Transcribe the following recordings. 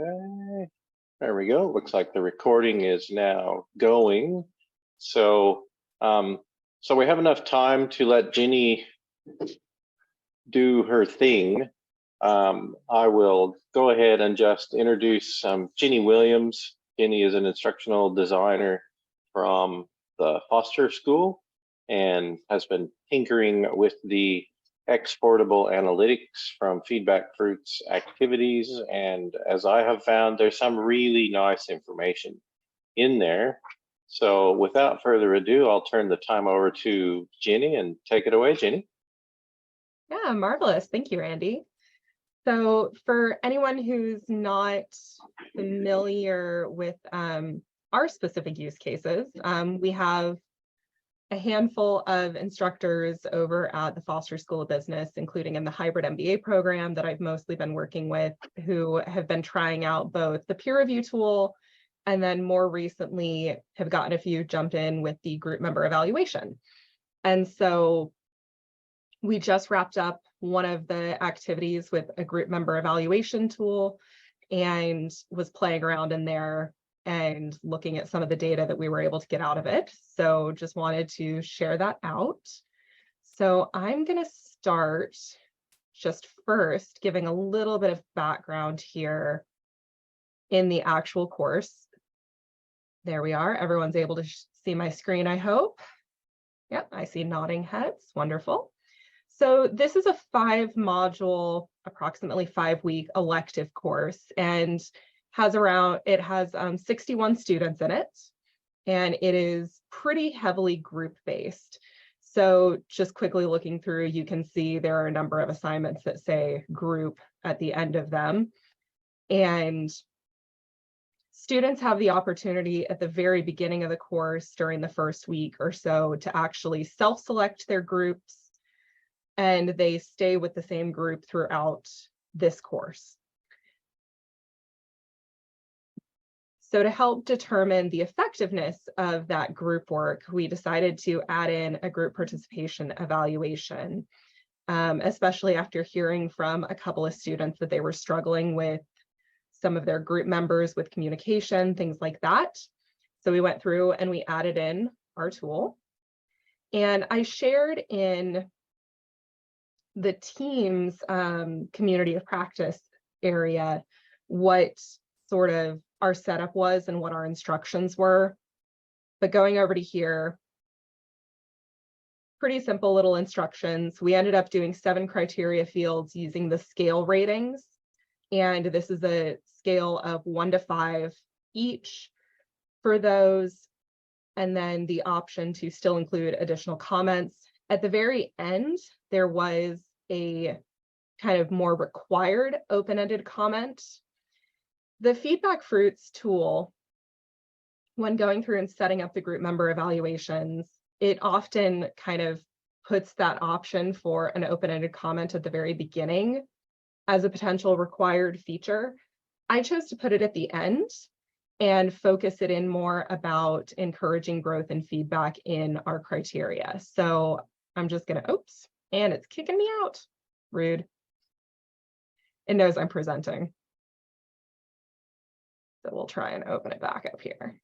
Okay, there we go. Looks like the recording is now going. So, so we have enough time to let Ginny do her thing. I will go ahead and just introduce Ginny Williams. Ginny is an instructional designer from the Foster School and has been tinkering with the exportable analytics from FeedbackFruits activities. And as I have found, there's some really nice information in there. So without further ado, I'll turn the time over to Ginny and take it away, Ginny. Yeah, marvelous. Thank you, Randy. So for anyone who's not familiar with our specific use cases, we have a handful of instructors over at the Foster School of Business, including in the hybrid MBA program that I've mostly been working with, who have been trying out both the peer review tool and then more recently have gotten a few jump in with the group member evaluation. And so we just wrapped up one of the activities with a group member evaluation tool and was playing around in there and looking at some of the data that we were able to get out of it. So just wanted to share that out. So I'm going to start just first giving a little bit of background here in the actual course. There we are. Everyone's able to see my screen, I hope. Yep, I see nodding heads. Wonderful. So this is a 5-module, approximately 5-week elective course, and has 61 students in it, and it is pretty heavily group-based. So just quickly looking through, you can see there are a number of assignments that say group at the end of them. And students have the opportunity at the very beginning of the course during the first week or so to actually self-select their groups, and they stay with the same group throughout this course. So to help determine the effectiveness of that group work, we decided to add in a group participation evaluation, especially after hearing from a couple of students that they were struggling with some of their group members with communication, things like that. So we went through and we added in our tool. And I shared in the team's community of practice area what sort of our setup was and what our instructions were. But going over to here, pretty simple little instructions. We ended up doing 7 criteria fields using the scale ratings. And this is a scale of 1 to 5 each for those. And then the option to still include additional comments. At the very end, there was a kind of more required open-ended comment. The FeedbackFruits tool, when going through and setting up the group member evaluations, it often kind of puts that option for an open-ended comment at the very beginning as a potential required feature. I chose to put it at the end and focus it in more about encouraging growth and feedback in our criteria. So I'm just gonna, oops, and it's kicking me out. Rude. It knows I'm presenting. So we'll try and open it back up here.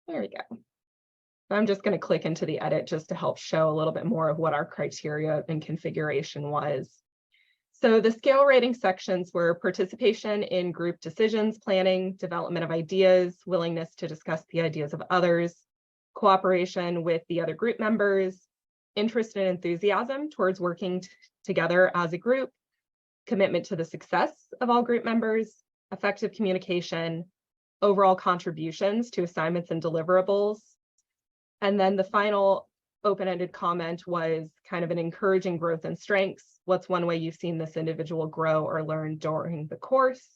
There we go. I'm just going to click into the edit just to help show a little bit more of what our criteria and configuration was. So the scale rating sections were participation in group decisions, planning, development of ideas, willingness to discuss the ideas of others, cooperation with the other group members, interest and enthusiasm towards working together as a group, commitment to the success of all group members, effective communication, overall contributions to assignments and deliverables. And then the final open-ended comment was kind of an encouraging growth and strengths. What's one way you've seen this individual grow or learn during the course?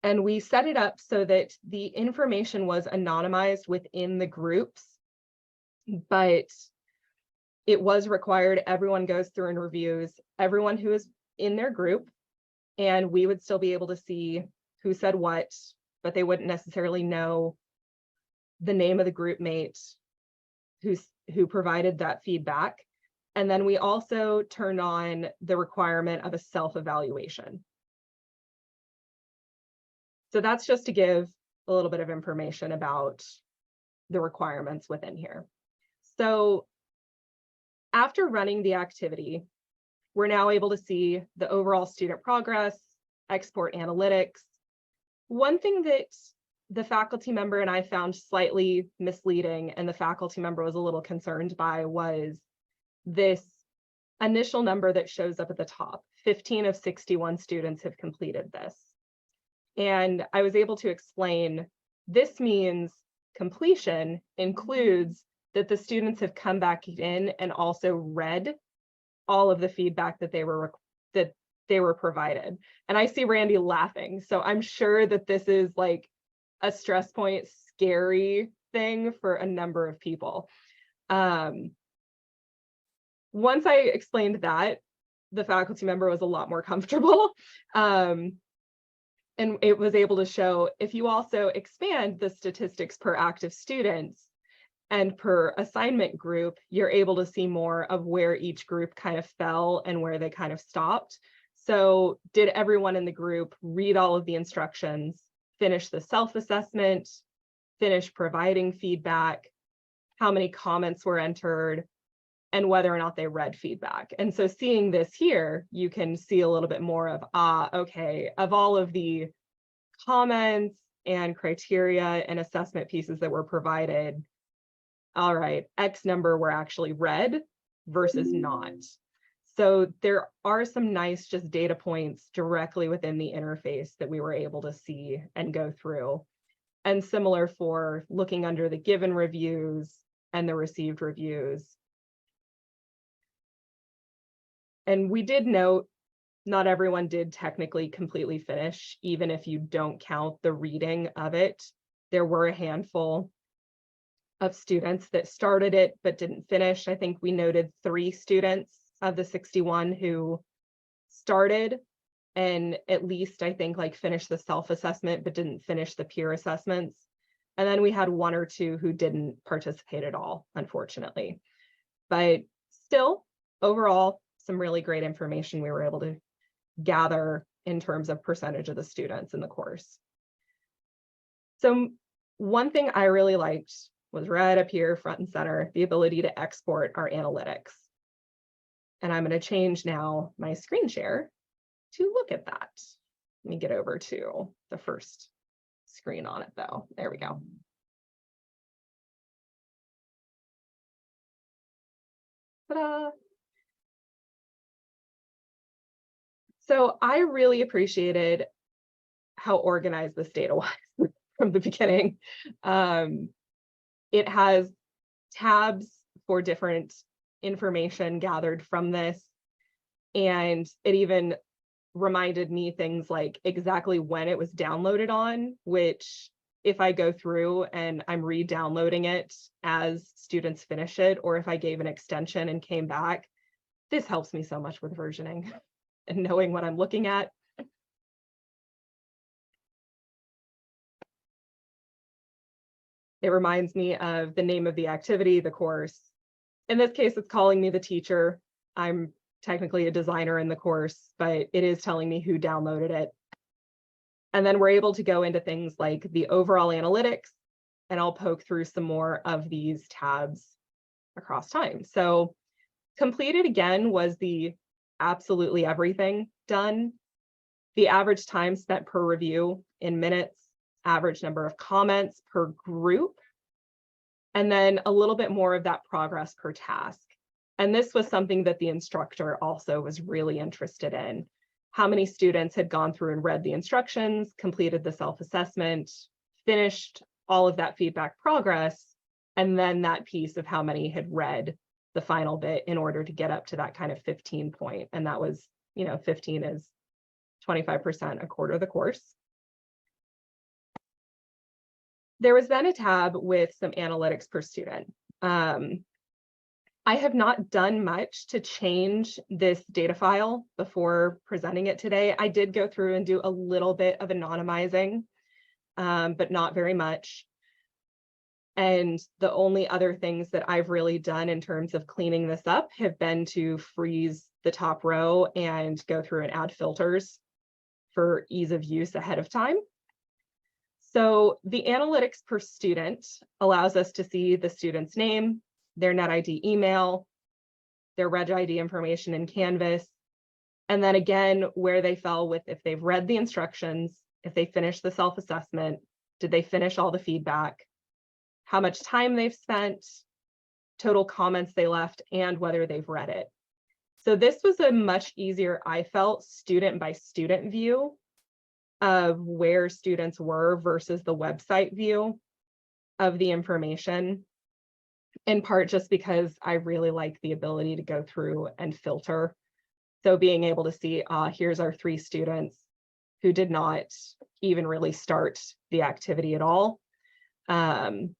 And we set it up so that the information was anonymized within the groups, but it was required everyone goes through and reviews everyone who is in their group, and we would still be able to see who said what, but they wouldn't necessarily know the name of the group mate who provided that feedback. And then we also turned on the requirement of a self-evaluation. So that's just to give a little bit of information about the requirements within here. So after running the activity, we're now able to see the overall student progress, export analytics. One thing that the faculty member and I found slightly misleading, and the faculty member was a little concerned by, was this initial number that shows up at the top. 15 of 61 students have completed this. And I was able to explain, this means completion includes that the students have come back in and also read all of the feedback that they were provided. And I see Randy laughing, so I'm sure that this is like a stress point, scary thing for a number of people. Once I explained that, the faculty member was a lot more comfortable. And it was able to show, if you also expand the statistics per active students and per assignment group, you're able to see more of where each group kind of fell and where they kind of stopped. So did everyone in the group read all of the instructions, finish the self-assessment, finish providing feedback, how many comments were entered, and whether or not they read feedback. And so seeing this here, you can see a little bit more of, okay, of all of the comments and criteria and assessment pieces that were provided, all right, X number were actually read versus not. So there are some nice just data points directly within the interface that we were able to see and go through. And similar for looking under the given reviews and the received reviews. And we did note, not everyone did technically completely finish, even if you don't count the reading of it. There were a handful of students that started it but didn't finish. I think we noted 3 students of the 61 who started and at least, I think, like finished the self-assessment but didn't finish the peer assessments. And then we had 1 or 2 who didn't participate at all, unfortunately. But still, overall, some really great information we were able to gather in terms of percentage of the students in the course. So one thing I really liked was right up here, front and center, the ability to export our analytics. And I'm going to change now my screen share to look at that. Let me get over to the first screen on it though. There we go. Ta-da! So I really appreciated how organized this data was from the beginning. It has tabs for different information gathered from this. And it even reminded me things like exactly when it was downloaded on, which if I go through and I'm re-downloading it as students finish it, or if I gave an extension and came back, this helps me so much with versioning and knowing what I'm looking at. It reminds me of the name of the activity, the course. In this case, it's calling me the teacher. I'm technically a designer in the course, but it is telling me who downloaded it. And then we're able to go into things like the overall analytics, and I'll poke through some more of these tabs across time. So completed again was the absolutely everything done. The average time spent per review in minutes, average number of comments per group, and then a little bit more of that progress per task. And this was something that the instructor also was really interested in. How many students had gone through and read the instructions, completed the self-assessment, finished all of that feedback progress, and then that piece of how many had read the final bit in order to get up to that kind of 15 point. And that was, 15 is 25%, a quarter of the course. There was then a tab with some analytics per student. I have not done much to change this data file before presenting it today. I did go through and do a little bit of anonymizing. but not very much. And the only other things that I've really done in terms of cleaning this up have been to freeze the top row and go through and add filters for ease of use ahead of time. So the analytics per student allows us to see the student's name, their NetID email, their Reg ID information in Canvas, and then again, where they fell with if they've read the instructions, if they finished the self-assessment, did they finish all the feedback, how much time they've spent, total comments they left, and whether they've read it. So this was a much easier, I felt, student by student view of where students were versus the website view of the information, in part just because I really like the ability to go through and filter. So being able to see, here's our 3 students who did not even really start the activity at all. And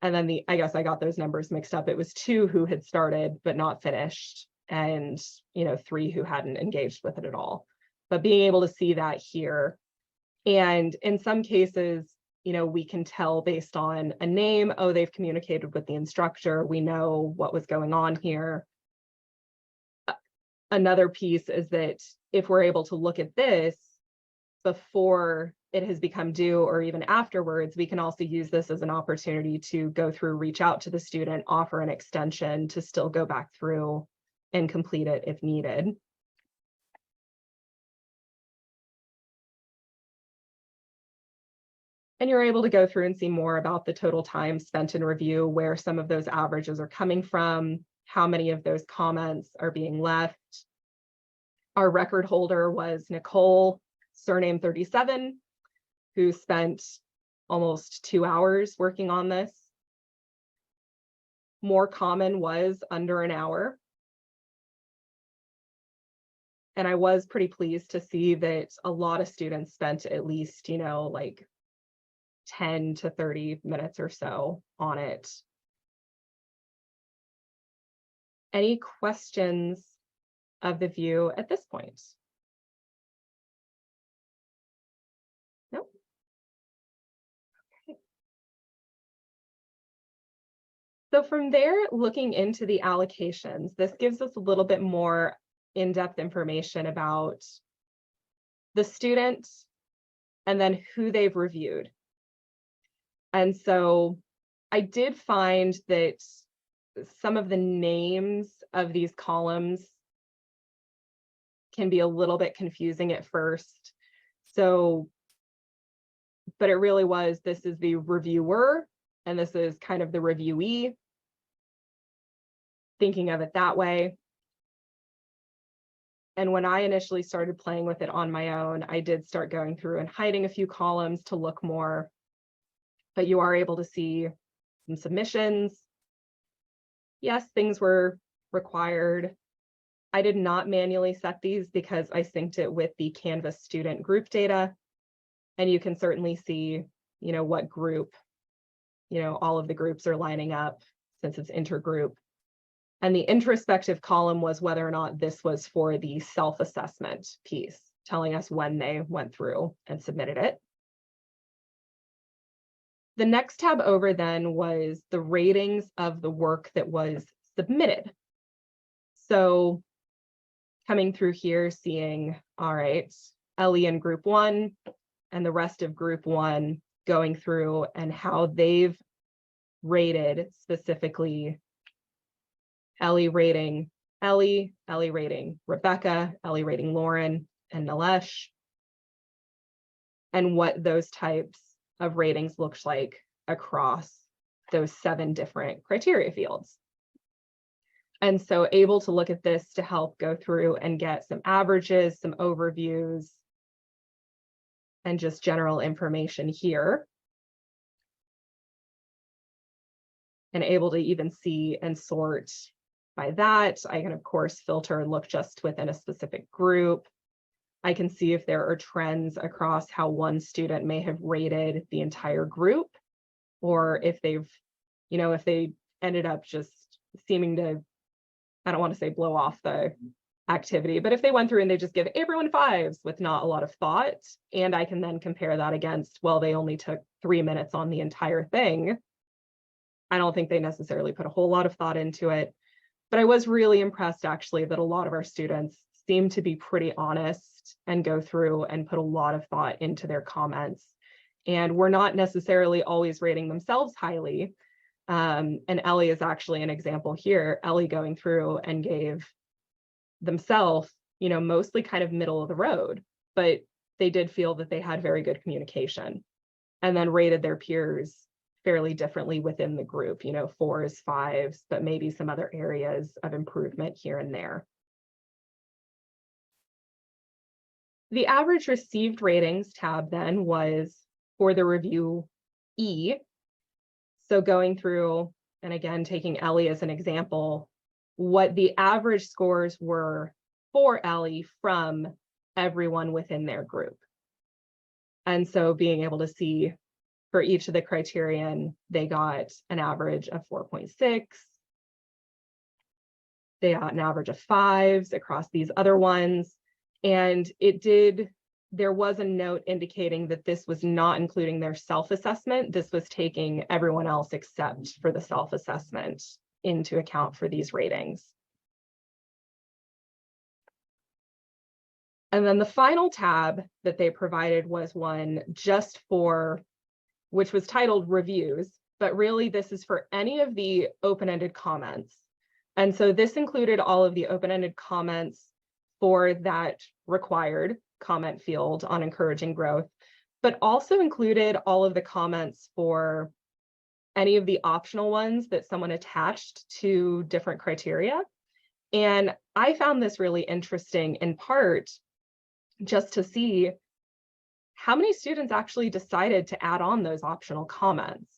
then I guess I got those numbers mixed up. It was 2 who had started but not finished, and 3 who hadn't engaged with it at all. But being able to see that here, and in some cases, we can tell based on a name, oh, they've communicated with the instructor. We know what was going on here. Another piece is that if we're able to look at this before it has become due or even afterwards, we can also use this as an opportunity to go through, reach out to the student, offer an extension to still go back through and complete it if needed. And you're able to go through and see more about the total time spent in review, where some of those averages are coming from, how many of those comments are being left. Our record holder was Nicole, surname 37, who spent almost 2 hours working on this. More common was under an hour. And I was pretty pleased to see that a lot of students spent at least, like 10 to 30 minutes or so on it. Any questions of the view at this point? Nope. Okay. So from there, looking into the allocations, this gives us a little bit more in-depth information about the student and then who they've reviewed. And so I did find that some of the names of these columns can be a little bit confusing at first. So, but it really was, this is the reviewer and this is kind of the reviewee, thinking of it that way. And when I initially started playing with it on my own, I did start going through and hiding a few columns to look more, but you are able to see some submissions. Yes, things were required. I did not manually set these because I synced it with the Canvas student group data. And you can certainly see, what group, all of the groups are lining up since it's intergroup. And the introspective column was whether or not this was for the self-assessment piece, telling us when they went through and submitted it. The next tab over then was the ratings of the work that was submitted. So coming through here, seeing, all right, Ellie in group 1 and the rest of group 1 going through and how they've rated specifically Ellie rating Ellie, Ellie rating Rebecca, Ellie rating Lauren and Nilesh, and what those types of ratings looks like across those 7 different criteria fields. And so able to look at this to help go through and get some averages, some overviews, and just general information here. And able to even see and sort by that. I can, of course, filter and look just within a specific group. I can see if there are trends across how one student may have rated the entire group, or if they've, if they ended up just seeming to, I don't want to say blow off the activity. But if they went through and they just give everyone 5s with not a lot of thought, and I can then compare that against, well, they only took 3 minutes on the entire thing, I don't think they necessarily put a whole lot of thought into it. But I was really impressed actually that a lot of our students seem to be pretty honest and go through and put a lot of thought into their comments. And we're not necessarily always rating themselves highly. And Ellie is actually an example here. Ellie going through and gave themselves, mostly kind of middle of the road, but they did feel that they had very good communication, and then rated their peers fairly differently within the group, 4s, 5s, but maybe some other areas of improvement here and there. The average received ratings tab then was for the review E. So going through, and again, taking Ellie as an example, what the average scores were for Ellie from everyone within their group. And so being able to see for each of the criterion, they got an average of 4.6. They got an average of 5s across these other ones. And there was a note indicating that this was not including their self-assessment. This was taking everyone else except for the self-assessment into account for these ratings. And then the final tab that they provided was one just for, which was titled reviews, but really this is for any of the open-ended comments. And so this included all of the open-ended comments for that required comment field on encouraging growth, but also included all of the comments for any of the optional ones that someone attached to different criteria. And I found this really interesting in part just to see how many students actually decided to add on those optional comments.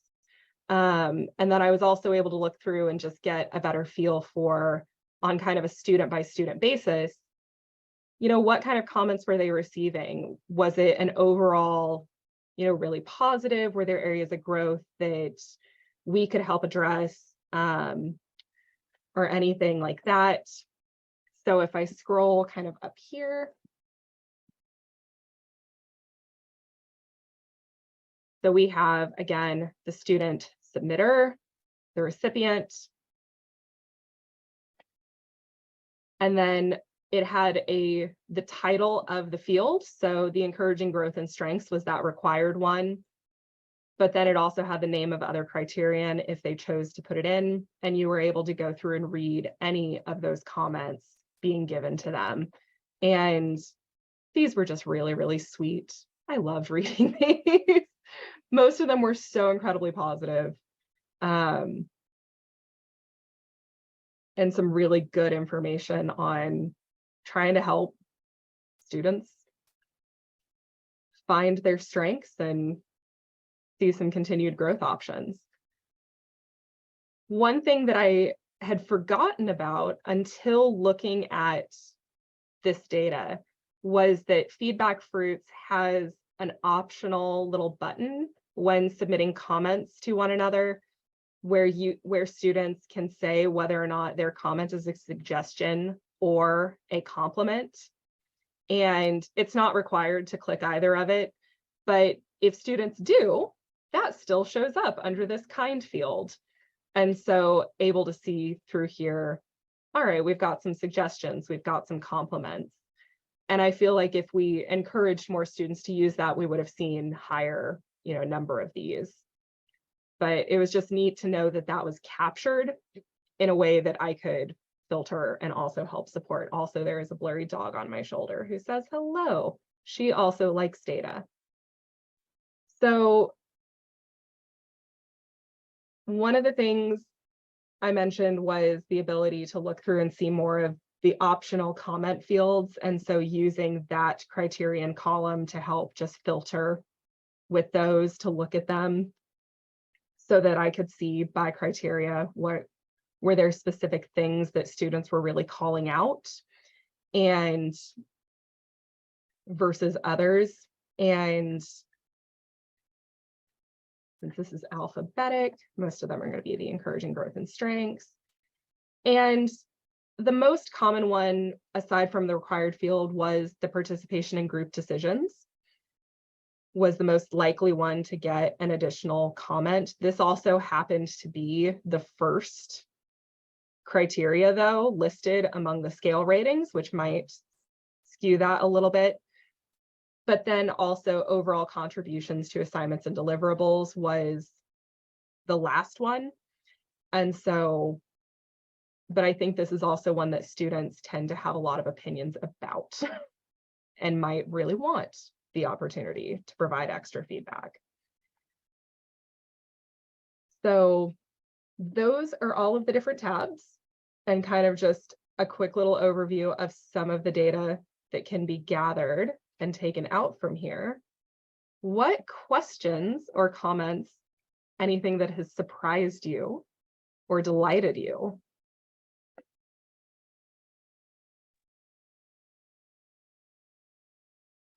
And then I was also able to look through and just get a better feel for, on kind of a student by student basis, what kind of comments were they receiving? Was it an overall, really positive? Were there areas of growth that we could help address, or anything like that? So if I scroll kind of up here, so we have, again, the student submitter, the recipient, and then it had the title of the field. So the encouraging growth and strengths was that required one, but then it also had the name of other criterion if they chose to put it in, and you were able to go through and read any of those comments being given to them. And these were just really, really sweet. I loved reading these. Most of them were so incredibly positive. And some really good information on trying to help students find their strengths and see some continued growth options. One thing that I had forgotten about until looking at this data was that FeedbackFruits has an optional little button when submitting comments to one another, where students can say whether or not their comment is a suggestion or a compliment. And it's not required to click either of it, but if students do, that still shows up under this kind field. And so able to see through here, all right, we've got some suggestions, we've got some compliments. And I feel like if we encouraged more students to use that, we would have seen higher, number of these. But it was just neat to know that that was captured in a way that I could filter and also help support. Also, there is a blurry dog on my shoulder who says hello. She also likes data. So one of the things I mentioned was the ability to look through and see more of the optional comment fields. And so using that criterion column to help just filter with those, to look at them so that I could see by criteria what were there specific things that students were really calling out and versus others. And since this is alphabetic, most of them are going to be the encouraging growth and strengths. And the most common one, aside from the required field, was the participation in group decisions, was the most likely one to get an additional comment. This also happened to be the first criteria, though, listed among the scale ratings, which might skew that a little bit. But then also overall contributions to assignments and deliverables was the last one. And so, but I think this is also one that students tend to have a lot of opinions about and might really want the opportunity to provide extra feedback. So those are all of the different tabs, and kind of just a quick little overview of some of the data that can be gathered and taken out from here. What questions or comments, anything that has surprised you or delighted you?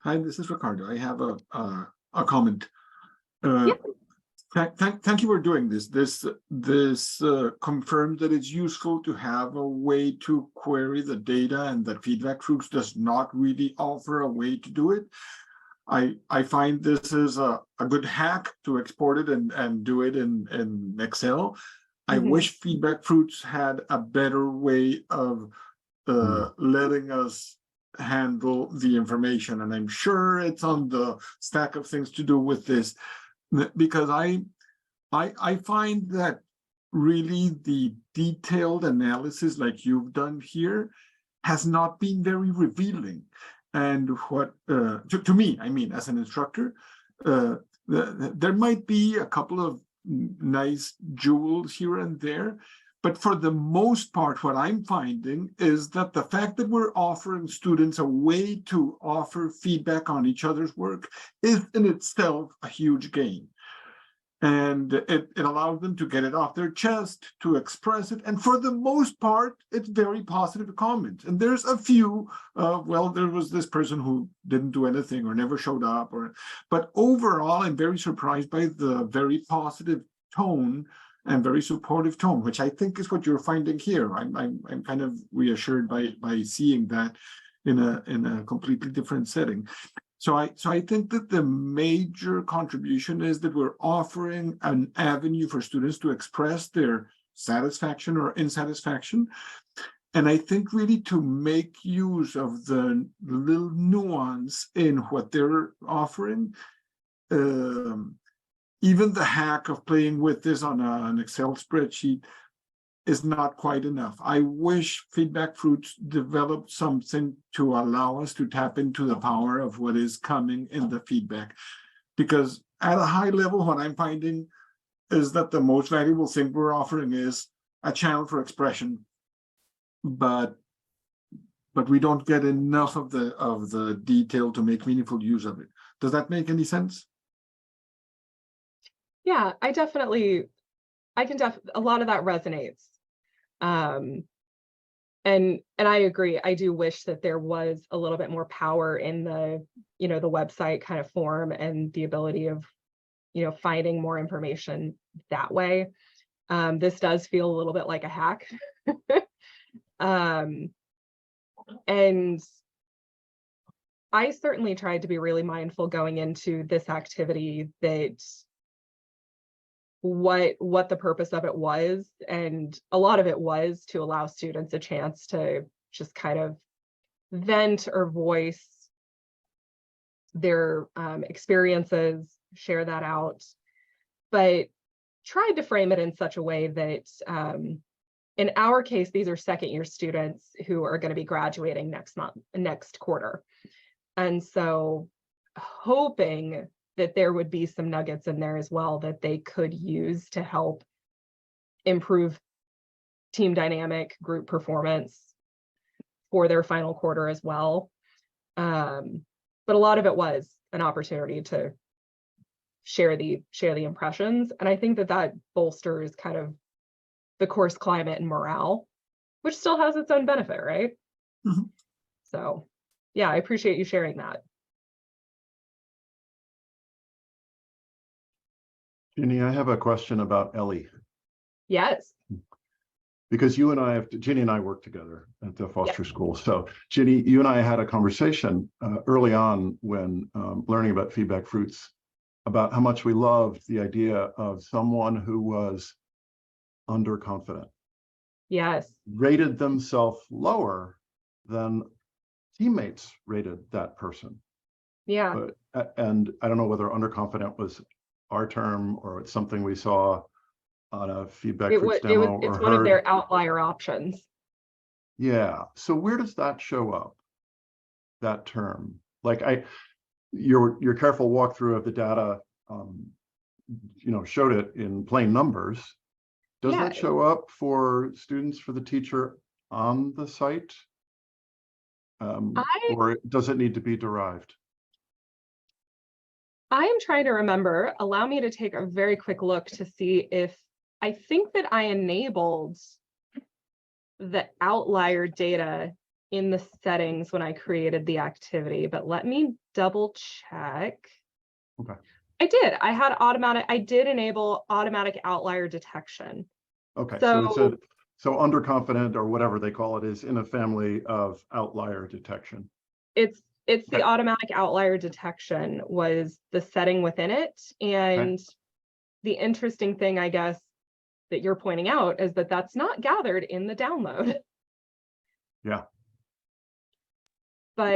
Hi, this is Ricardo. I have a comment. Yeah. Thank you for doing this. This confirms that it's useful to have a way to query the data, and that FeedbackFruits does not really offer a way to do it. I find this is a good hack to export it and do it in Excel. I wish FeedbackFruits had a better way of letting us handle the information, and I'm sure it's on the stack of things to do with this, because I find that really the detailed analysis like you've done here has not been very revealing. And what to me, I mean, as an instructor, there might be a couple of nice jewels here and there, but for the most part, what I'm finding is that the fact that we're offering students a way to offer feedback on each other's work is in itself a huge gain. And it allows them to get it off their chest, to express it. And for the most part, it's very positive comments. And there's a few, well, there was this person who didn't do anything or never showed up. But overall, I'm very surprised by the very positive tone and very supportive tone, which I think is what you're finding here. I'm kind of reassured by seeing that in a completely different setting. So I think that the major contribution is that we're offering an avenue for students to express their satisfaction or insatisfaction. And I think really to make use of the little nuance in what they're offering, even the hack of playing with this on an Excel spreadsheet is not quite enough. I wish FeedbackFruits developed something to allow us to tap into the power of what is coming in the feedback. Because at a high level, what I'm finding is that the most valuable thing we're offering is a channel for expression, but we don't get enough of the detail to make meaningful use of it. Does that make any sense? Yeah, a lot of that resonates. And I agree. I do wish that there was a little bit more power in the website kind of form, and the ability of, finding more information that way. This does feel a little bit like a hack. And I certainly tried to be really mindful going into this activity that what the purpose of it was, and a lot of it was to allow students a chance to just kind of vent or voice their experiences, share that out, but tried to frame it in such a way that in our case, these are second-year students who are going to be graduating next quarter. And so hoping that there would be some nuggets in there as well that they could use to help improve team dynamic, group performance for their final quarter as well. But a lot of it was an opportunity to share the impressions. And I think that bolsters kind of the course climate and morale, which still has its own benefit, right? Mm-hmm. So yeah, I appreciate you sharing that. Ginny, I have a question about Ellie. Yes. because you and I have, Ginny and I work together at the foster school. So Ginny, you and I had a conversation early on when learning about FeedbackFruits about how much we loved the idea of someone who was underconfident. Yes. Rated themselves lower than teammates rated that person. Yeah. And I don't know whether underconfident was our term or it's something we saw on a FeedbackFruits demo or it's one of their outlier options. Yeah. So where does that show up? That term, like your careful walkthrough of the data, showed it in plain numbers. Does that show up for students, for the teacher on the site? Or does it need to be derived? I am trying to remember. Allow me to take a very quick look to see if I think that I enabled the outlier data in the settings when I created the activity, but let me double check. Okay. I did. I did enable automatic outlier detection. Okay, so underconfident or whatever they call it is in a family of outlier detection. It's the automatic outlier detection was the setting within it. And the interesting thing, I guess, that you're pointing out is that that's not gathered in the download. Yeah. But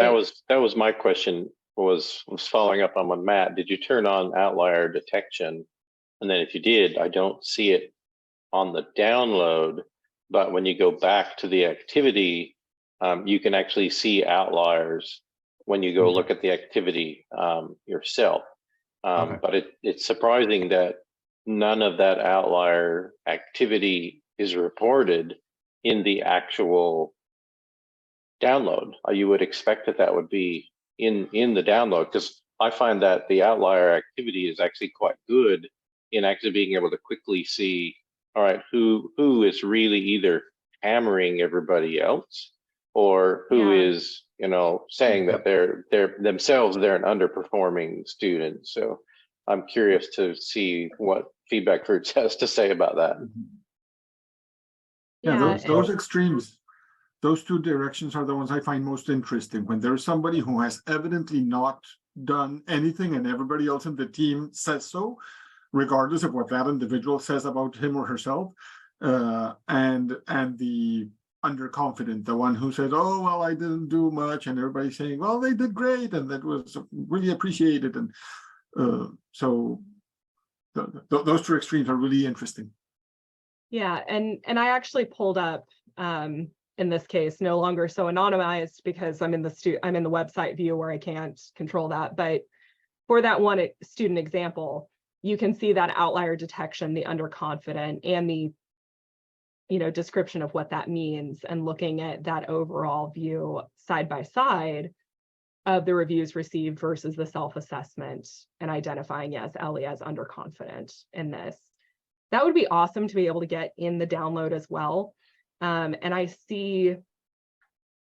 that was my question, was following up on what Matt, did you turn on outlier detection? And then if you did, I don't see it on the download, but when you go back to the activity, you can actually see outliers when you go look at the activity yourself. But it's surprising that none of that outlier activity is reported in the actual download. You would expect that would be in the download, because I find that the outlier activity is actually quite good in actually being able to quickly see, all right, who is really either hammering everybody else or who is, saying that they're themselves, they're an underperforming student. So I'm curious to see what FeedbackFruits has to say about that. Yeah, those extremes, those two directions are the ones I find most interesting. When there's somebody who has evidently not done anything and everybody else in the team says so, regardless of what that individual says about him or herself, and the underconfident, the one who says, oh, well, I didn't do much, and everybody's saying, well, they did great, and that was really appreciated. And so those two extremes are really interesting. Yeah, and I actually pulled up in this case, no longer so anonymized because I'm in the website view where I can't control that. But for that one student example, you can see that outlier detection, the underconfident, and the description of what that means, and looking at that overall view side by side of the reviews received versus the self-assessment, and identifying, yes, Ellie as underconfident in this. That would be awesome to be able to get in the download as well. And I see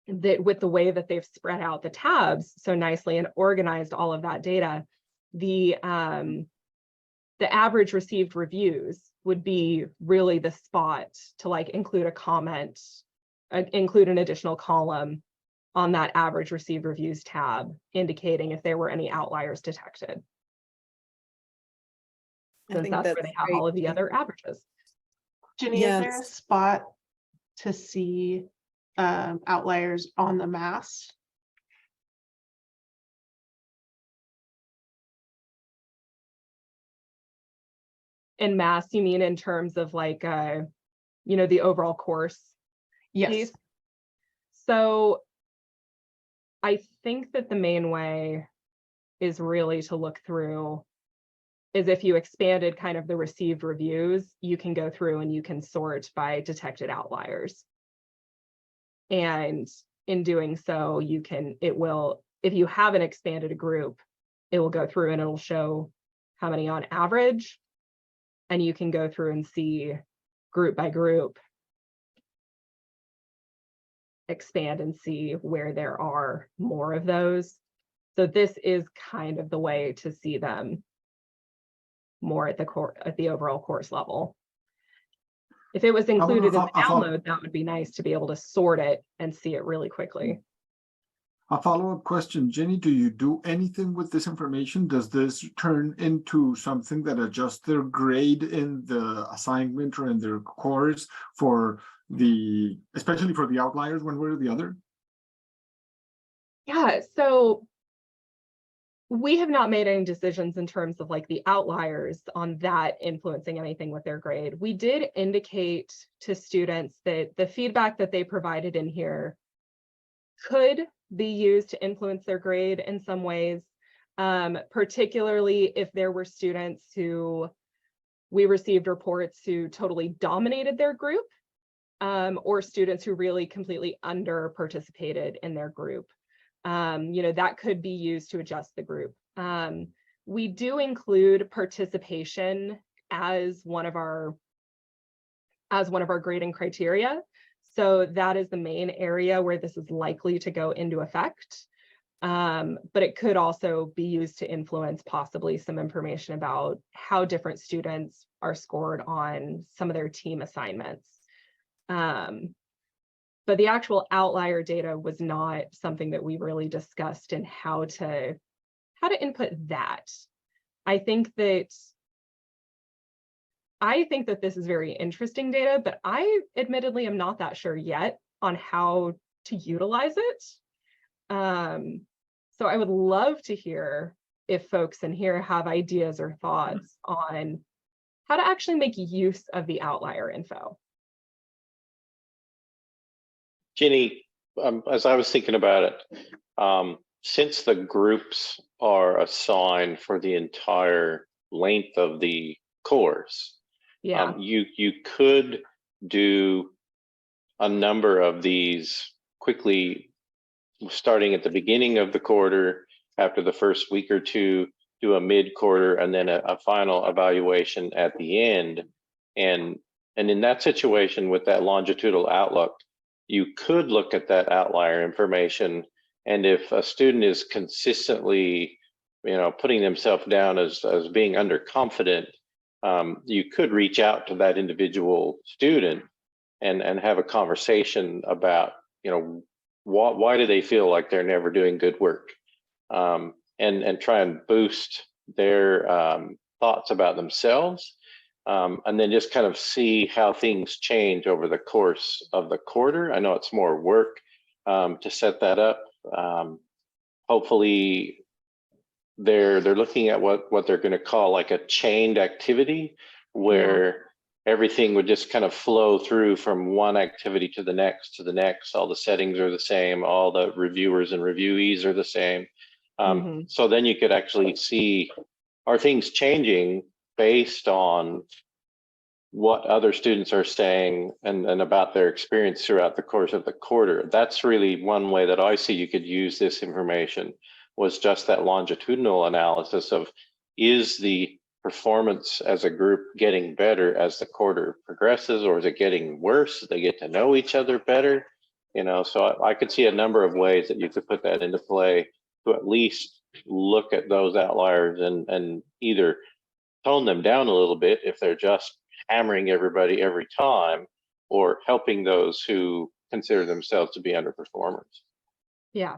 that with the way that they've spread out the tabs so nicely and organized all of that data, the average received reviews would be really the spot to include a comment, include an additional column on that average received reviews tab, indicating if there were any outliers detected. Since that's where they have all of the other averages. Ginny, is there a spot to see outliers on the mass? In mass, you mean in terms of the overall course? Yes. Piece? So I think that the main way is really to look through is if you expanded kind of the received reviews, you can go through and you can sort by detected outliers. And in doing so, if you haven't expanded a group, it will go through and it'll show how many on average. And you can go through and see group by group, expand and see where there are more of those. So this is kind of the way to see them more at the overall course level. If it was included in the I'll follow- download, that would be nice to be able to sort it and see it really quickly. A follow-up question, Jenny, do you do anything with this information? Does this turn into something that adjusts their grade in the assignment or in their course for especially for the outliers one way or the other? Yeah, so we have not made any decisions in terms of like the outliers on that influencing anything with their grade. We did indicate to students that the feedback that they provided in here could be used to influence their grade in some ways, particularly if there were students who we received reports who totally dominated their group, or students who really completely under participated in their group. That could be used to adjust the group. We do include participation as one of our grading criteria. So that is the main area where this is likely to go into effect. But it could also be used to influence possibly some information about how different students are scored on some of their team assignments. But the actual outlier data was not something that we really discussed in how to input that. I think that this is very interesting data, but I admittedly am not that sure yet on how to utilize it. So I would love to hear if folks in here have ideas or thoughts on how to actually make use of the outlier info. Ginny, as I was thinking about it, since the groups are assigned for the entire length of the course, Yeah. You could do a number of these quickly, starting at the beginning of the quarter, after the first week or two, do a mid-quarter, and then a final evaluation at the end. And in that situation, with that longitudinal outlook, you could look at that outlier information, and if a student is consistently, putting themselves down as being underconfident, you could reach out to that individual student and have a conversation about, why do they feel like they're never doing good work, and try and boost their thoughts about themselves, and then just kind of see how things change over the course of the quarter. I know it's more work to set that up. Hopefully they're looking at what they're going to call like a chained activity, where everything would just kind of flow through from one activity to the next to the next. All the settings are the same, all the reviewers and reviewees are the same. So then you could actually see, are things changing based on what other students are saying and about their experience throughout the course of the quarter. That's really one way that I see you could use this information, was just that longitudinal analysis of, is the performance as a group getting better as the quarter progresses, or is it getting worse? They get to know each other better, so I could see a number of ways that you could put that into play to at least look at those outliers and either tone them down a little bit if they're just hammering everybody every time, or helping those who consider themselves to be underperformers. Yeah.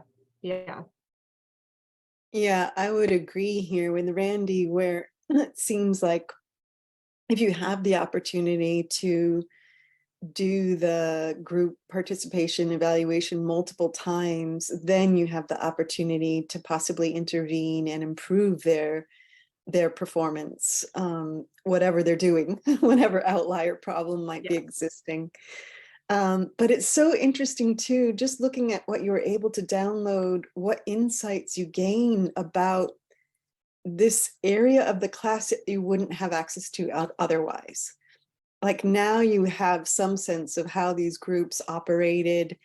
Yeah, I would agree here with Randy, where it seems like if you have the opportunity to do the group participation evaluation multiple times, then you have the opportunity to possibly intervene and improve their performance, whatever they're doing, whatever outlier problem might be existing. But it's so interesting too, just looking at what you were able to download, what insights you gain about this area of the class that you wouldn't have access to otherwise. Like now you have some sense of how these groups operated,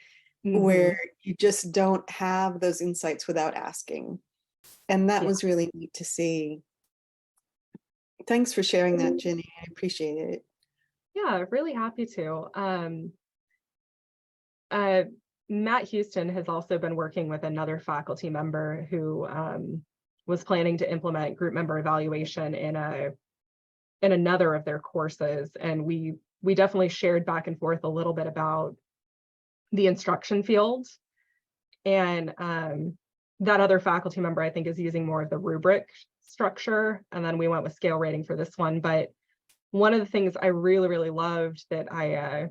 where you just don't have those insights without asking. And that was really neat to see. Thanks for sharing that, Jenny. I appreciate it. Yeah, really happy to. Matt Houston has also been working with another faculty member who was planning to implement group member evaluation in another of their courses, and we we definitely shared back and forth a little bit about the instruction field. And that other faculty member, I think, is using more of the rubric structure. And then we went with scale rating for this one. But one of the things I really, really loved that I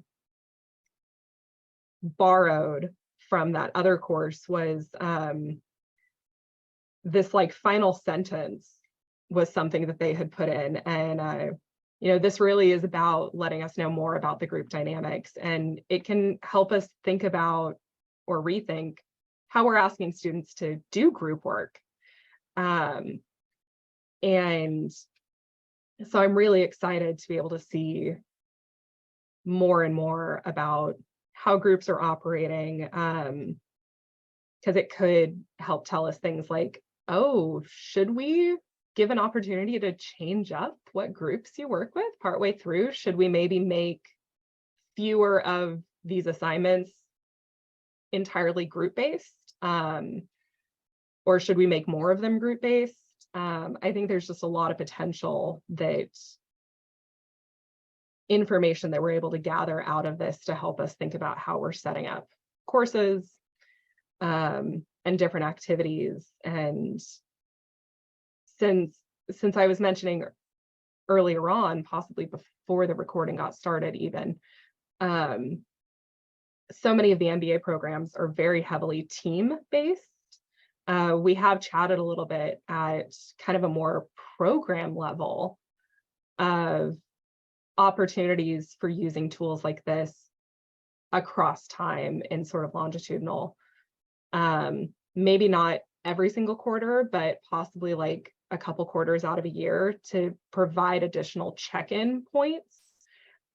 borrowed from that other course was this like final sentence was something that they had put in. And you know, this really is about letting us know more about the group dynamics, and it can help us think about or rethink how we're asking students to do group work. And so I'm really excited to be able to see more and more about how groups are operating, because it could help tell us things like, oh, should we give an opportunity to change up what groups you work with partway through? Should we maybe make fewer of these assignments entirely group-based? Or should we make more of them group-based? I think there's just a lot of potential that information that we're able to gather out of this to help us think about how we're setting up courses and different activities. And since I was mentioning earlier on, possibly before the recording got started even, so many of the MBA programs are very heavily team-based. We have chatted a little bit at kind of a more program level of opportunities for using tools like this across time in sort of longitudinal, maybe not every single quarter, but possibly like a couple quarters out of a year to provide additional check-in points.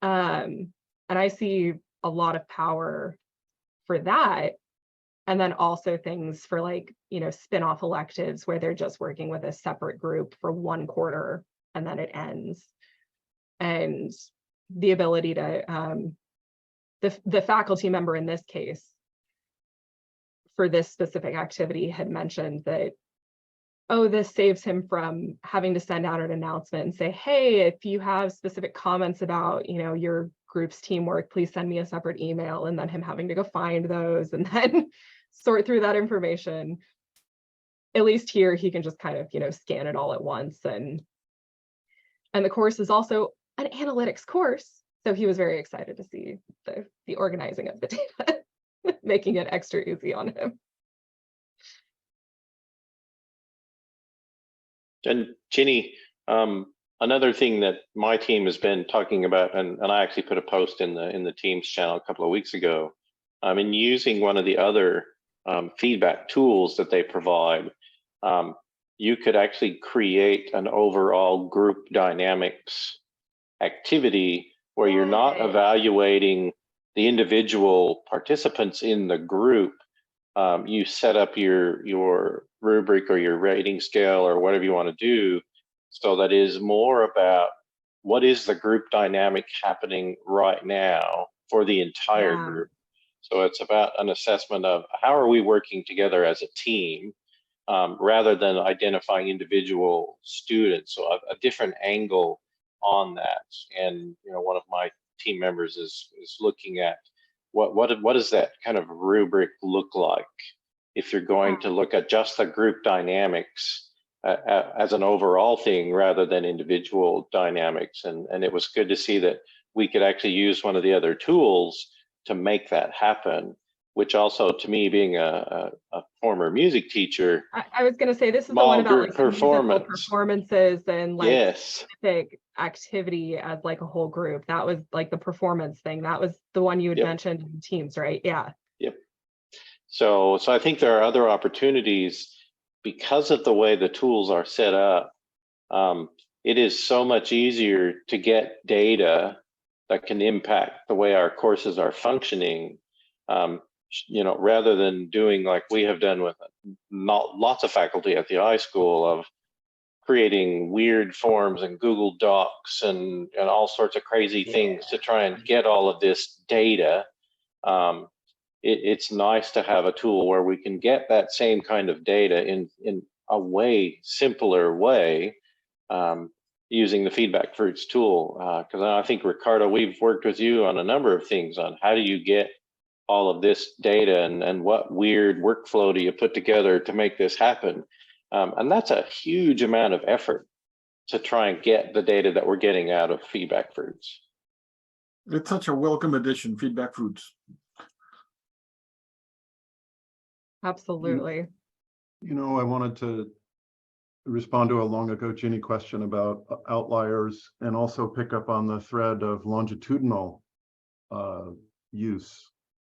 And I see a lot of power for that. And then also things for like, you know, spin-off electives where they're just working with a separate group for one quarter and then it ends. And the ability to, the faculty member in this case for this specific activity had mentioned that, oh, this saves him from having to send out an announcement and say, hey, if you have specific comments about, you know, your group's teamwork, please send me a separate email, and then him having to go find those and then sort through that information. At least here, he can just kind of, you know, scan it all at once. And the course is also an analytics course. So he was very excited to see the organizing of the data, making it extra easy on him. And Ginny, another thing that my team has been talking about, and I actually put a post in the Teams channel a couple of weeks ago, in using one of the other feedback tools that they provide, you could actually create an overall group dynamics activity where you're not evaluating the individual participants in the group. You set up your rubric or your rating scale or whatever you want to do, so that is more about what is the group dynamic happening right now for the entire group. So it's about an assessment of how are we working together as a team, rather than identifying individual students. So a different angle on that. And you know, one of my team members is looking at what does that kind of rubric look like if you're going to look at just the group dynamics as an overall thing rather than individual dynamics. And it was good to see that we could actually use one of the other tools to make that happen, which also, to me, being a former music teacher, I was going to say, this is the one about like performance. Performances and like yes, specific activity as like a whole group. That was like the performance thing. That was the one you had mentioned in Teams, right? Yeah. Yep. So I think there are other opportunities because of the way the tools are set up. It is so much easier to get data that can impact the way our courses are functioning. You know, rather than doing like we have done with lots of faculty at the iSchool of creating weird forms and Google Docs and all sorts of crazy things to try and get all of this data. It's nice to have a tool where we can get that same kind of data in a way simpler way. using the FeedbackFruits tool. Because I think, Ricardo, we've worked with you on a number of things on how do you get all of this data and what weird workflow do you put together to make this happen? And that's a huge amount of effort to try and get the data that we're getting out of FeedbackFruits. It's such a welcome addition, FeedbackFruits. Absolutely. You know, I wanted to respond to a long ago Ginny question about outliers and also pick up on the thread of longitudinal use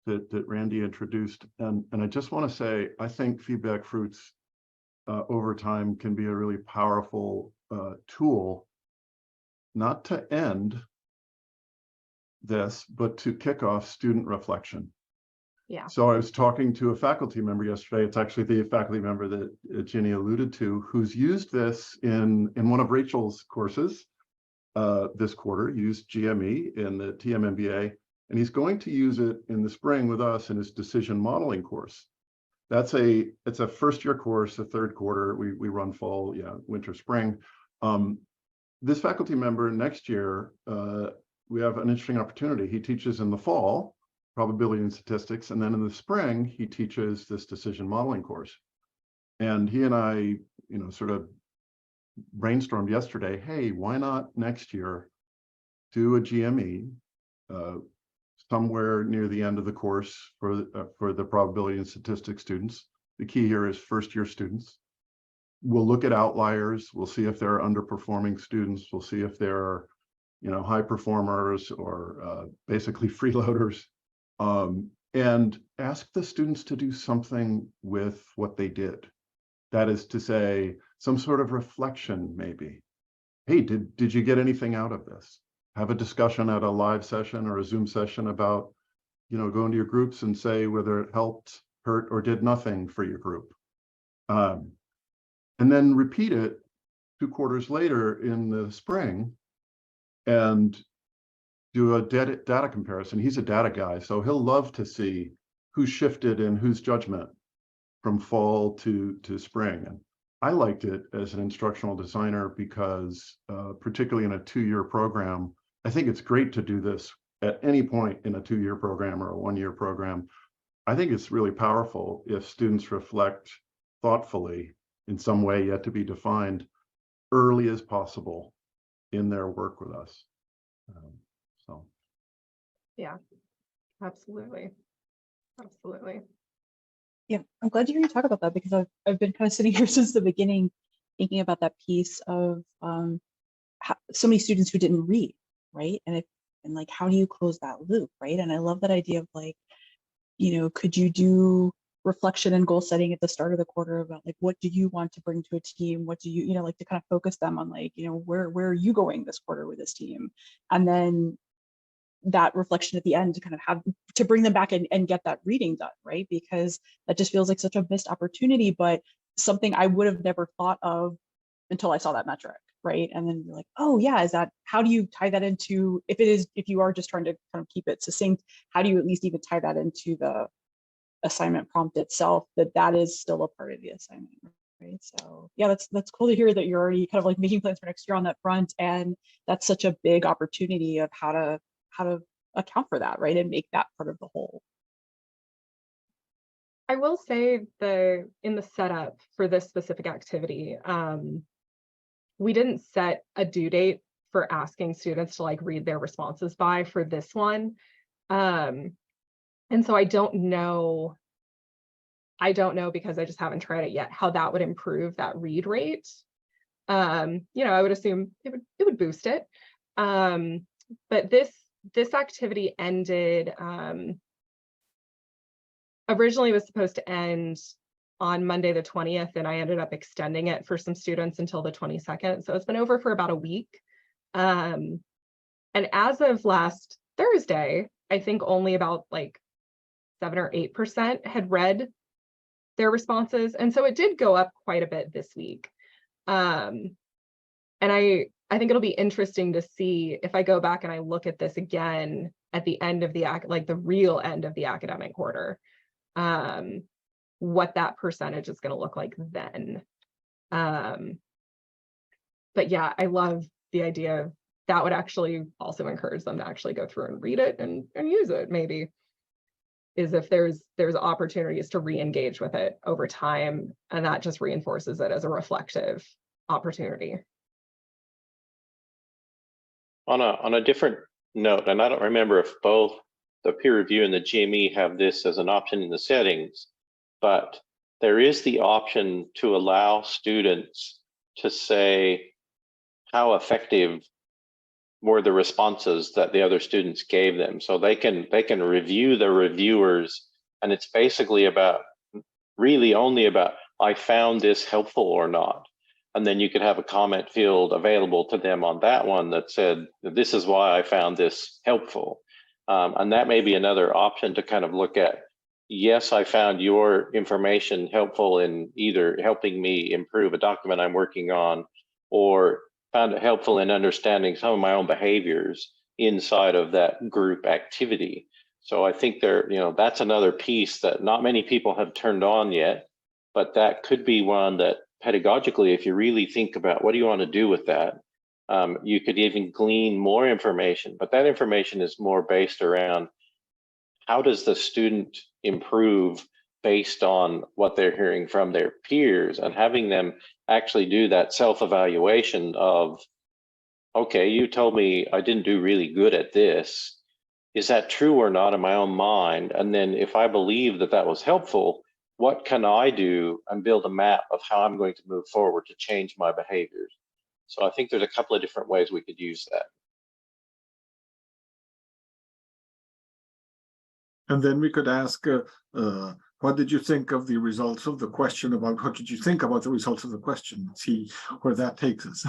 that Randy introduced. And I just want to say, I think FeedbackFruits over time can be a really powerful tool, not to end this, but to kick off student reflection. Yeah. So I was talking to a faculty member yesterday. It's actually the faculty member that Ginny alluded to, who's used this in one of Rachel's courses this quarter, used GME in the TMMBA, and he's going to use it in the spring with us in his decision modeling course. It's a first year course, a third quarter. We run fall, winter, spring. This faculty member next year, we have an interesting opportunity. He teaches in the fall, probability and statistics, and then in the spring, he teaches this decision modeling course. And he and I, sort of brainstormed yesterday, hey, why not next year do a GME somewhere near the end of the course for the probability and statistics students. The key here is first year students. We'll look at outliers. We'll see if there are underperforming students. We'll see if there are, high performers or basically freeloaders, and ask the students to do something with what they did. That is to say, some sort of reflection, maybe. Hey, did you get anything out of this? Have a discussion at a live session or a Zoom session about, go into your groups and say whether it helped, hurt, or did nothing for your group. And then repeat it 2 quarters later in the spring and do a data comparison. He's a data guy, so he'll love to see who shifted in whose judgment from fall to spring. And I liked it as an instructional designer because particularly in a 2-year program, I think it's great to do this at any point in a 2-year program or a 1-year program. I think it's really powerful if students reflect thoughtfully in some way yet to be defined early as possible in their work with us. Yeah, absolutely. Absolutely. Yeah, I'm glad to hear you talk about that because I've been kind of sitting here since the beginning thinking about that piece of so many students who didn't read, right? And like, how do you close that loop, right? And I love that idea of like, could you do reflection and goal setting at the start of the quarter about like, what do you want to bring to a team? What do you, like to kind of focus them on like, where are you going this quarter with this team? And then that reflection at the end to kind of have to bring them back and get that reading done, right? Because that just feels like such a missed opportunity, but something I would have never thought of until I saw that metric, right? And then you're like, oh yeah, how do you tie that into, if you are just trying to kind of keep it succinct, how do you at least even tie that into the assignment prompt itself, that is still a part of the assignment, right? So yeah, that's cool to hear that you're already kind of like making plans for next year on that front. And that's such a big opportunity of how to account for that, right? And make that part of the whole. I will say in the setup for this specific activity, we didn't set a due date for asking students to like read their responses by for this one. And so I don't know because I just haven't tried it yet, how that would improve that read rate. I would assume it would boost it. But this activity ended, originally was supposed to end on Monday the 20th, and I ended up extending it for some students until the 22nd. So it's been over for about a week. And as of last Thursday, I think only about like 7 or 8% had read their responses. And so it did go up quite a bit this week. And I think it'll be interesting to see if I go back and I look at this again at the end of the real end of the academic quarter, what that percentage is going to look like then. But yeah, I love the idea of that would actually also encourage them to actually go through and read it and use it, maybe, is if there's opportunities to re-engage with it over time, and that just reinforces it as a reflective opportunity. On a different note, and I don't remember if both the peer review and the GME have this as an option in the settings, but there is the option to allow students to say how effective were the responses that the other students gave them. So they can review the reviewers, and it's basically about, really only about, I found this helpful or not. And then you could have a comment field available to them on that one that said, this is why I found this helpful. And that may be another option to kind of look at. Yes, I found your information helpful in either helping me improve a document I'm working on, or found it helpful in understanding some of my own behaviors inside of that group activity. So I think that's another piece that not many people have turned on yet, but that could be one that pedagogically, if you really think about what do you want to do with that, you could even glean more information, but that information is more based around how does the student improve based on what they're hearing from their peers, and having them actually do that self-evaluation of, okay, you told me I didn't do really good at this. Is that true or not in my own mind? And then if I believe that that was helpful, what can I do and build a map of how I'm going to move forward to change my behaviors? So I think there's a couple of different ways we could use that. And then we could ask, what did you think of the results of the question about what did you think about the results of the question? See where that takes us.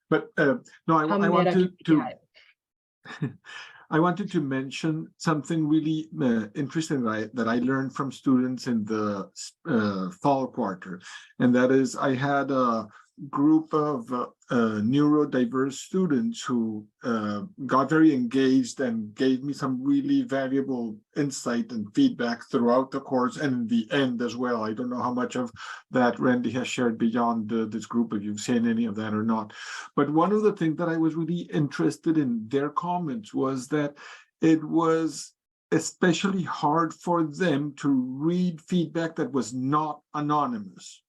But no, I wanted to I wanted to mention something really interesting that I learned from students in the fall quarter, and that is I had a group of neurodiverse students who got very engaged and gave me some really valuable insight and feedback throughout the course and in the end as well. I don't know how much of that Randy has shared beyond this group, if you've seen any of that or not. But one of the things that I was really interested in their comments was that it was especially hard for them to read feedback that was not anonymous.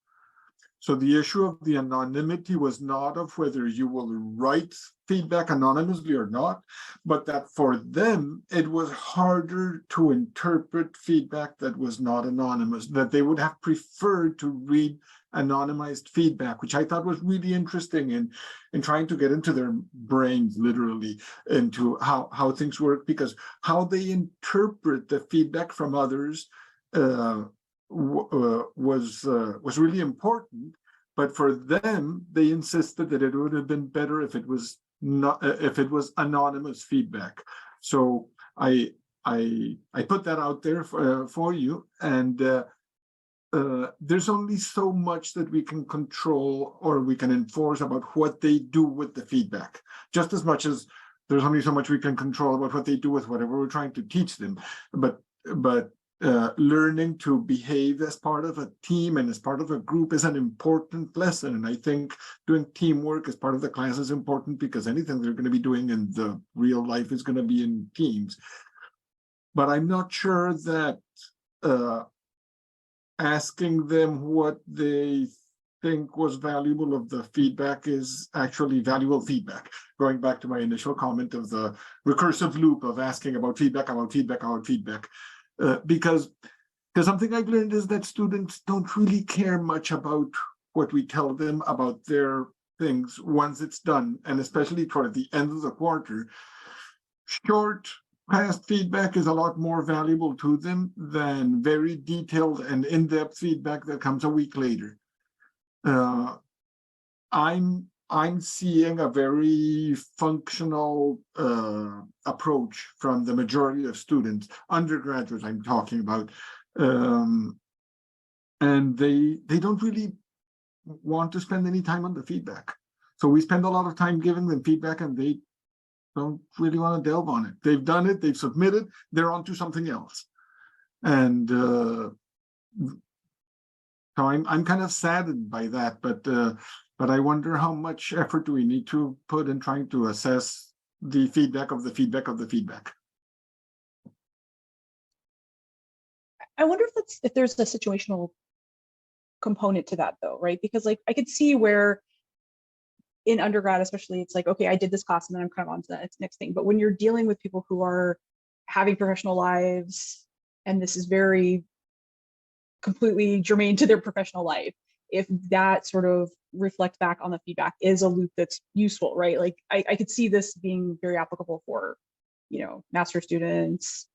So the issue of the anonymity was not of whether you will write feedback anonymously or not, but that for them, it was harder to interpret feedback that was not anonymous, that they would have preferred to read anonymized feedback, which I thought was really interesting in trying to get into their brains, literally, into how things work, because how they interpret the feedback from others was really important, but for them, they insisted that it would have been better if it was anonymous feedback. So I put that out there for you, and there's only so much that we can control or we can enforce about what they do with the feedback, just as much as there's only so much we can control about what they do with whatever we're trying to teach them. But learning to behave as part of a team and as part of a group is an important lesson. And I think doing teamwork as part of the class is important, because anything they're going to be doing in the real life is going to be in teams. But I'm not sure that asking them what they think was valuable of the feedback is actually valuable feedback. Going back to my initial comment of the recursive loop of asking about feedback, because something I've learned is that students don't really care much about what we tell them about their things once it's done, and especially toward the end of the quarter. Short, past feedback is a lot more valuable to them than very detailed and in-depth feedback that comes a week later. I'm seeing a very functional approach from the majority of students, undergraduates I'm talking about, and they don't really want to spend any time on the feedback. So we spend a lot of time giving them feedback, and they don't really want to delve on it. They've done it, they've submitted, they're on to something else. And so I'm kind of saddened by that, but but I wonder how much effort do we need to put in trying to assess the feedback of the feedback of the feedback. I wonder if there's a situational component to that though, right? Because like I could see where in undergrad, especially, it's like, okay, I did this class and then I'm kind of on to the next thing. But when you're dealing with people who are having professional lives, and this is very completely germane to their professional life, if that sort of reflect back on the feedback is a loop that's useful, right? Like I could see this being very applicable for, master students.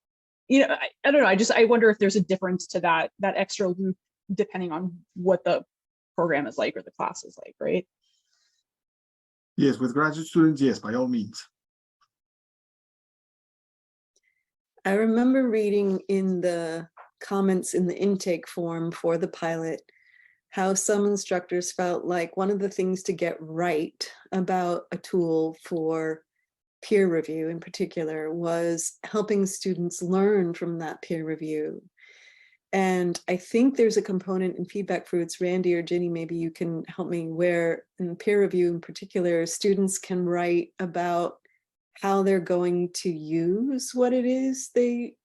I don't know. I wonder if there's a difference to that extra loop depending on what the program is like or the class is like, right? Yes, with graduate students, yes, by all means. I remember reading in the comments in the intake form for the pilot how some instructors felt like one of the things to get right about a tool for peer review in particular was helping students learn from that peer review. And I think there's a component in FeedbackFruits, Randy or Ginny, maybe you can help me, where in peer review in particular, students can write about how they're going to use what it is they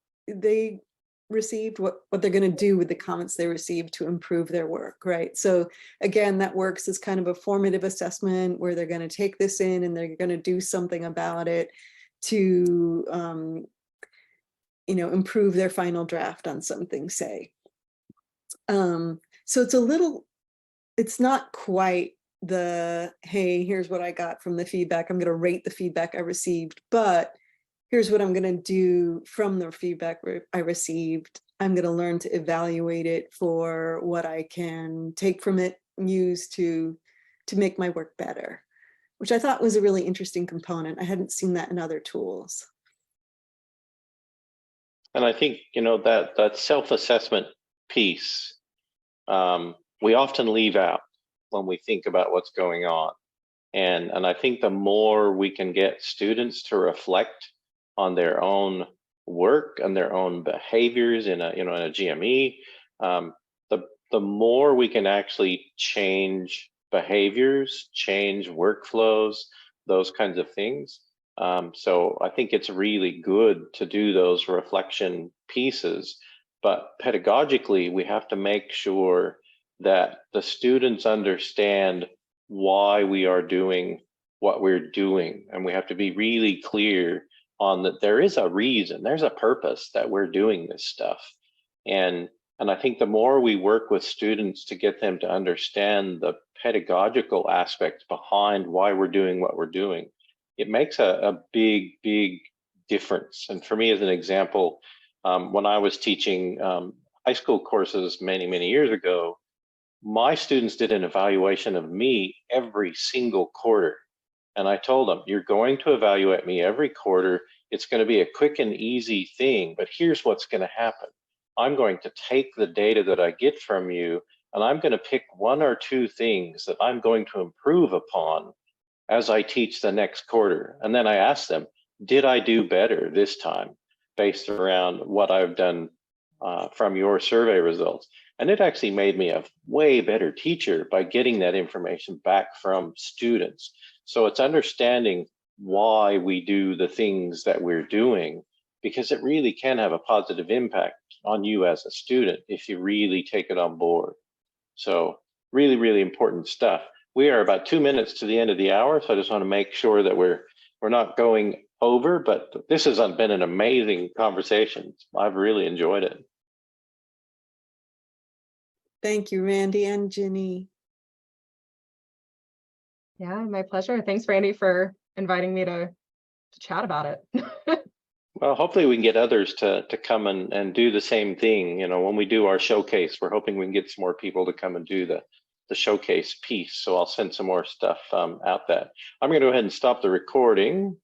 received, what they're going to do with the comments they received to improve their work, right? So again, that works as kind of a formative assessment where they're going to take this in and they're going to do something about it to improve their final draft on something, say. So it's not quite the, hey, here's what I got from the feedback. I'm going to rate the feedback I received, but here's what I'm going to do from the feedback I received. I'm going to learn to evaluate it for what I can take from it and use to make my work better, which I thought was a really interesting component. I hadn't seen that in other tools. And I think, that self-assessment piece, we often leave out when we think about what's going on. And I think the more we can get students to reflect on their own work and their own behaviors in a GME, the more we can actually change behaviors, change workflows, those kinds of things. So I think it's really good to do those reflection pieces, but pedagogically, we have to make sure that the students understand why we are doing what we're doing. And we have to be really clear on that there is a reason, there's a purpose that we're doing this stuff. And I think the more we work with students to get them to understand the pedagogical aspects behind why we're doing what we're doing, it makes a big, big difference. And for me, as an example, when I was teaching high school courses many, many years ago, my students did an evaluation of me every single quarter. And I told them, you're going to evaluate me every quarter. It's going to be a quick and easy thing, but here's what's going to happen. I'm going to take the data that I get from you, and I'm going to pick one or two things that I'm going to improve upon as I teach the next quarter. And then I ask them, did I do better this time based around what I've done from your survey results? And it actually made me a way better teacher by getting that information back from students. So it's understanding why we do the things that we're doing, because it really can have a positive impact on you as a student if you really take it on board. So really, really important stuff. We are about 2 minutes to the end of the hour, so I just want to make sure that we're not going over, but this has been an amazing conversation. I've really enjoyed it. Thank you, Randy and Ginny. Yeah, my pleasure. Thanks, Randy, for inviting me to chat about it. Well, hopefully we can get others to come and do the same thing. When we do our showcase, we're hoping we can get some more people to come and do the showcase piece. So I'll send some more stuff out that. I'm going to go ahead and stop the recording.